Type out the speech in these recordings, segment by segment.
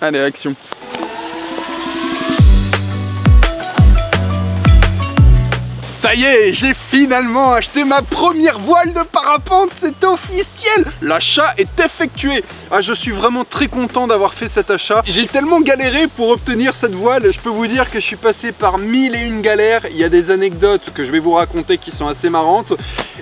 Allez, action. Ça y est, j'ai finalement acheté ma première voile de parapente, c'est officiel! L'achat est effectué. Ah, je suis vraiment très content d'avoir fait cet achat. J'ai tellement galéré pour obtenir cette voile, je peux vous dire que je suis passé par 1001 galères. Il y a des anecdotes que je vais vous raconter qui sont assez marrantes.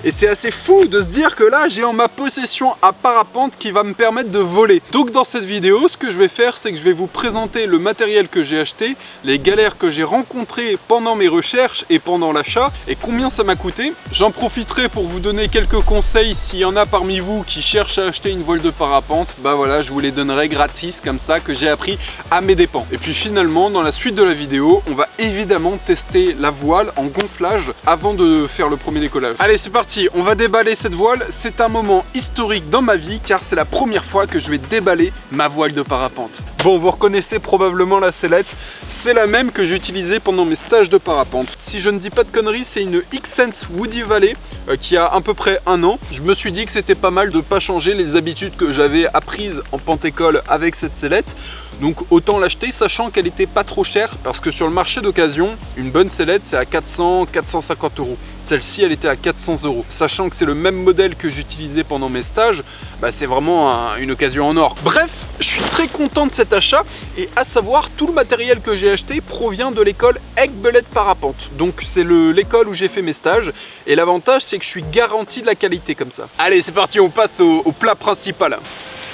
Et c'est assez fou de se dire que là, j'ai en ma possession un parapente qui va me permettre de voler. Donc dans cette vidéo, ce que je vais faire, c'est que je vais vous présenter le matériel que j'ai acheté, les galères que j'ai rencontrées pendant mes recherches et pendant l'achat, et combien ça m'a coûté. J'en profiterai pour vous donner quelques conseils s'il y en a parmi vous qui cherchent à acheter une voile de parapente. Bah voilà, je vous les donnerai gratis comme ça, que j'ai appris à mes dépens. Et puis finalement, dans la suite de la vidéo, on va évidemment tester la voile en gonflage avant de faire le premier décollage. Allez, c'est parti, on va déballer cette voile. C'est un moment historique dans ma vie car c'est la première fois que je vais déballer ma voile de parapente. Bon, vous reconnaissez probablement la sellette, c'est la même que j'utilisais pendant mes stages de parapente. Si je ne dis pas de conneries, c'est une X-Sense Woody Valley qui a à peu près 1 an. Je me suis dit que c'était pas mal de pas changer les habitudes que j'avais apprises en pente-école avec cette sellette. Donc autant l'acheter sachant qu'elle était pas trop chère parce que sur le marché d'occasion, une bonne sellette c'est à 400-450 €. Celle-ci elle était à 400 €. Sachant que c'est le même modèle que j'utilisais pendant mes stages, bah, c'est vraiment une occasion en or. Bref, je suis très content de cet achat et à savoir tout le matériel que j'ai acheté provient de l'école Ecbelette Parapente. Donc c'est l'école où j'ai fait mes stages et l'avantage c'est que je suis garanti de la qualité comme ça. Allez c'est parti, on passe au plat principal.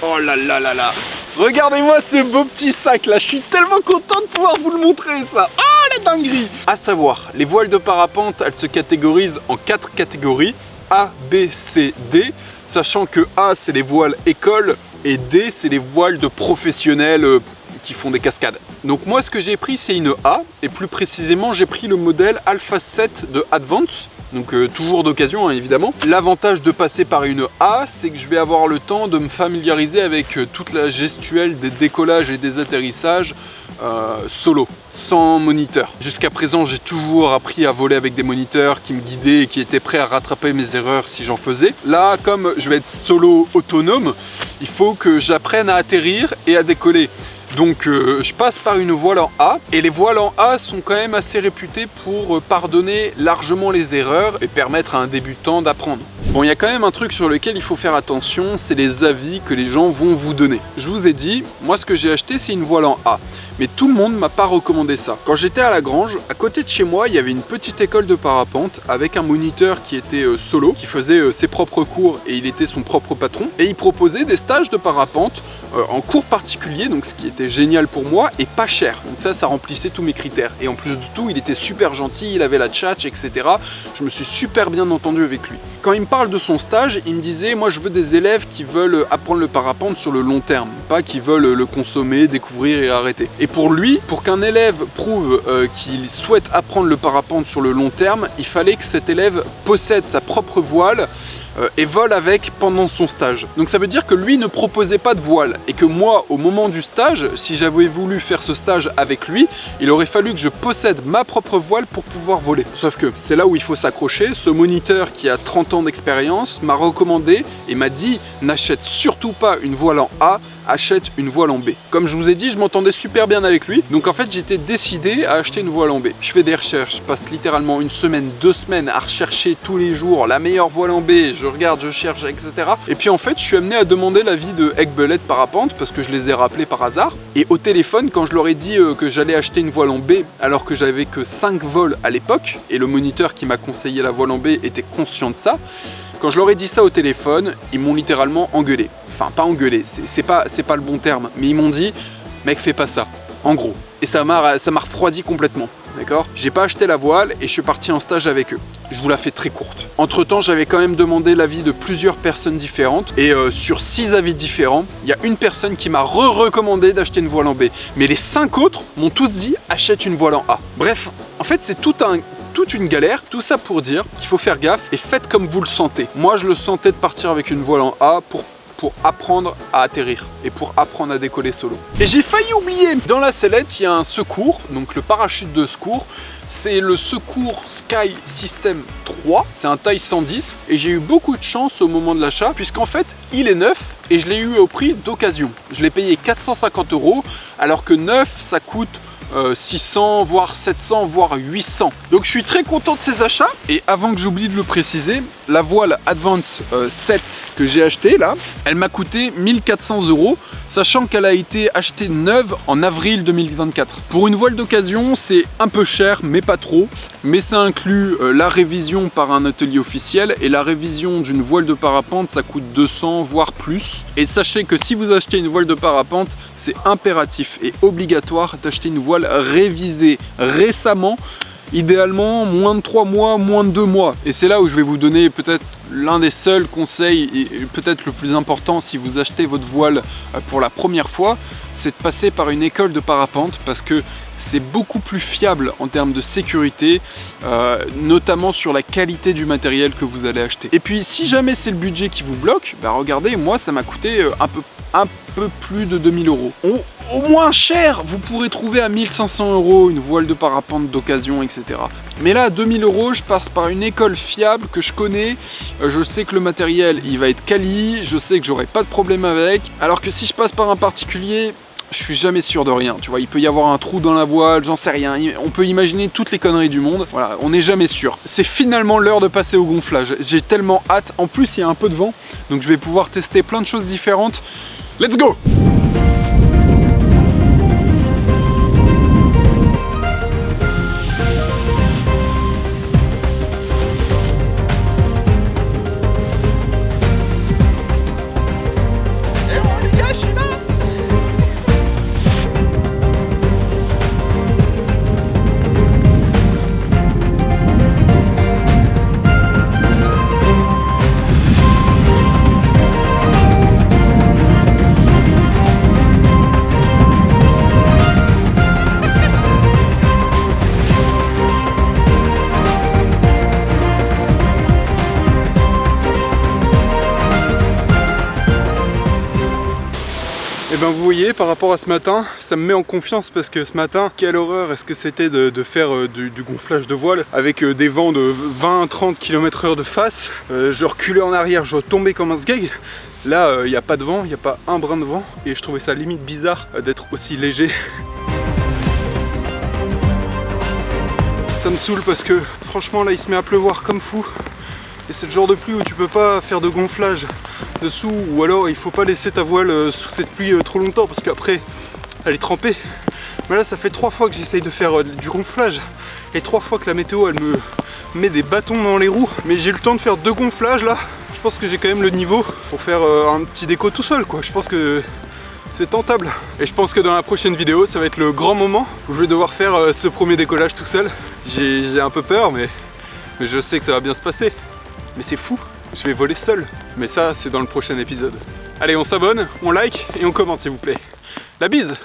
Oh là là là là! Regardez-moi ce beau petit sac là, je suis tellement content de pouvoir vous le montrer ça! Oh la dinguerie! À savoir, les voiles de parapente, elles se catégorisent en 4 catégories, A, B, C, D, sachant que A c'est les voiles école et D c'est les voiles de professionnels qui font des cascades. Donc moi ce que j'ai pris c'est une A et plus précisément j'ai pris le modèle Alpha 7 de Advance. Donc toujours d'occasion hein, évidemment. L'avantage de passer par une A, c'est que je vais avoir le temps de me familiariser avec toute la gestuelle des décollages et des atterrissages solo, sans moniteur. Jusqu'à présent, j'ai toujours appris à voler avec des moniteurs qui me guidaient et qui étaient prêts à rattraper mes erreurs si j'en faisais. Là, comme je vais être solo autonome, il faut que j'apprenne à atterrir et à décoller. Donc je passe par une voile en A et les voiles en A sont quand même assez réputées pour pardonner largement les erreurs et permettre à un débutant d'apprendre. Bon, il y a quand même un truc sur lequel il faut faire attention, c'est les avis que les gens vont vous donner. Je vous ai dit, moi ce que j'ai acheté c'est une voile en A, mais tout le monde m'a pas recommandé ça. Quand j'étais à la Grange, à côté de chez moi, il y avait une petite école de parapente avec un moniteur qui était solo, qui faisait ses propres cours et il était son propre patron. Et il proposait des stages de parapente en cours particulier, donc ce qui était génial pour moi et pas cher. Donc ça remplissait tous mes critères. Et en plus de tout, il était super gentil, il avait la tchatch, etc. Je me suis super bien entendu avec lui. Quand il me parle de son stage, il me disait, moi je veux des élèves qui veulent apprendre le parapente sur le long terme, pas qui veulent le consommer, découvrir et arrêter. Et pour lui, pour qu'un élève prouve qu'il souhaite apprendre le parapente sur le long terme, il fallait que cet élève possède sa propre voile et vole avec pendant son stage. Donc ça veut dire que lui ne proposait pas de voile et que moi, au moment du stage, si j'avais voulu faire ce stage avec lui, il aurait fallu que je possède ma propre voile pour pouvoir voler. Sauf que c'est là où il faut s'accrocher. Ce moniteur qui a 30 ans d'expérience m'a recommandé et m'a dit n'achète surtout pas une voile en A, achète une voile en B. Comme je vous ai dit, je m'entendais super bien avec lui, donc en fait j'étais décidé à acheter une voile en B. Je fais des recherches, je passe littéralement 1 semaine, 2 semaines à rechercher tous les jours la meilleure voile en B, je regarde, je cherche, etc. Et puis en fait je suis amené à demander l'avis de Ecbelette Parapente parce que je les ai rappelés par hasard. Et au téléphone, quand je leur ai dit que j'allais acheter une voile en B alors que j'avais que 5 vols à l'époque, et le moniteur qui m'a conseillé la voile en B était conscient de ça, quand je leur ai dit ça au téléphone, ils m'ont littéralement engueulé. Enfin, pas engueulé, c'est pas le bon terme, mais ils m'ont dit « mec, fais pas ça », en gros. Et ça m'a refroidi complètement, d'accord? J'ai pas acheté la voile et je suis parti en stage avec eux. Je vous la fais très courte. Entre temps, j'avais quand même demandé l'avis de plusieurs personnes différentes et sur 6 avis différents, il y a une personne qui m'a recommandé d'acheter une voile en B. Mais les 5 autres m'ont tous dit « achète une voile en A ». Bref, en fait, c'est toute une galère, tout ça pour dire qu'il faut faire gaffe et faites comme vous le sentez. Moi, je le sentais de partir avec une voile en A pour pour apprendre à atterrir et pour apprendre à décoller solo. Et j'ai failli oublier, dans la sellette, il y a un secours, donc le parachute de secours. C'est le secours Sky System 3, c'est un taille 110 et j'ai eu beaucoup de chance au moment de l'achat puisqu'en fait il est neuf et je l'ai eu au prix d'occasion. Je l'ai payé 450 € alors que neuf ça coûte 600 voire 700 voire 800. Donc je suis très content de ces achats. Et avant que j'oublie de le préciser, la voile Advance 7 que j'ai achetée là, elle m'a coûté 1400 €, sachant qu'elle a été achetée neuve en avril 2024. Pour une voile d'occasion, c'est un peu cher mais pas trop, mais ça inclut la révision par un atelier officiel et la révision d'une voile de parapente ça coûte 200 voire plus. Et sachez que si vous achetez une voile de parapente, c'est impératif et obligatoire d'acheter une voile révisée récemment, idéalement moins de 3 mois, moins de 2 mois. Et c'est là où je vais vous donner peut-être l'un des seuls conseils et peut-être le plus important si vous achetez votre voile pour la première fois, c'est de passer par une école de parapente parce que c'est beaucoup plus fiable en termes de sécurité, notamment sur la qualité du matériel que vous allez acheter. Et puis si jamais c'est le budget qui vous bloque, bah regardez, moi ça m'a coûté un peu plus de 2000 €. Au moins cher, vous pourrez trouver à 1500 € une voile de parapente d'occasion, etc. Mais là, à 2000 €, je passe par une école fiable que je connais. Je sais que le matériel, il va être quali. Je sais que j'aurai pas de problème avec. Alors que si je passe par un particulier, je suis jamais sûr de rien. Tu vois, il peut y avoir un trou dans la voile, j'en sais rien. On peut imaginer toutes les conneries du monde. Voilà, on n'est jamais sûr. C'est finalement l'heure de passer au gonflage. J'ai tellement hâte. En plus, il y a un peu de vent, donc je vais pouvoir tester plein de choses différentes. Let's go! Et ben vous voyez, par rapport à ce matin, ça me met en confiance parce que ce matin, quelle horreur est-ce que c'était de faire du gonflage de voile avec des vents de 20-30 km/h de face. Je reculais en arrière, je tombais comme un sgeg. Là, il n'y a pas de vent, il n'y a pas un brin de vent et je trouvais ça limite bizarre d'être aussi léger. Ça me saoule parce que franchement là il se met à pleuvoir comme fou. Et c'est le genre de pluie où tu peux pas faire de gonflage dessous, ou alors il faut pas laisser ta voile sous cette pluie trop longtemps parce qu'après elle est trempée. Mais là ça fait 3 fois que j'essaye de faire du gonflage et 3 fois que la météo elle me met des bâtons dans les roues. Mais j'ai eu le temps de faire 2 gonflages là. Je pense que j'ai quand même le niveau pour faire un petit déco tout seul quoi. Je pense que c'est tentable. Et je pense que dans la prochaine vidéo ça va être le grand moment où je vais devoir faire ce premier décollage tout seul. J'ai un peu peur mais je sais que ça va bien se passer. Mais c'est fou, je vais voler seul. Mais ça, c'est dans le prochain épisode. Allez, on s'abonne, on like et on commente s'il vous plaît. La bise!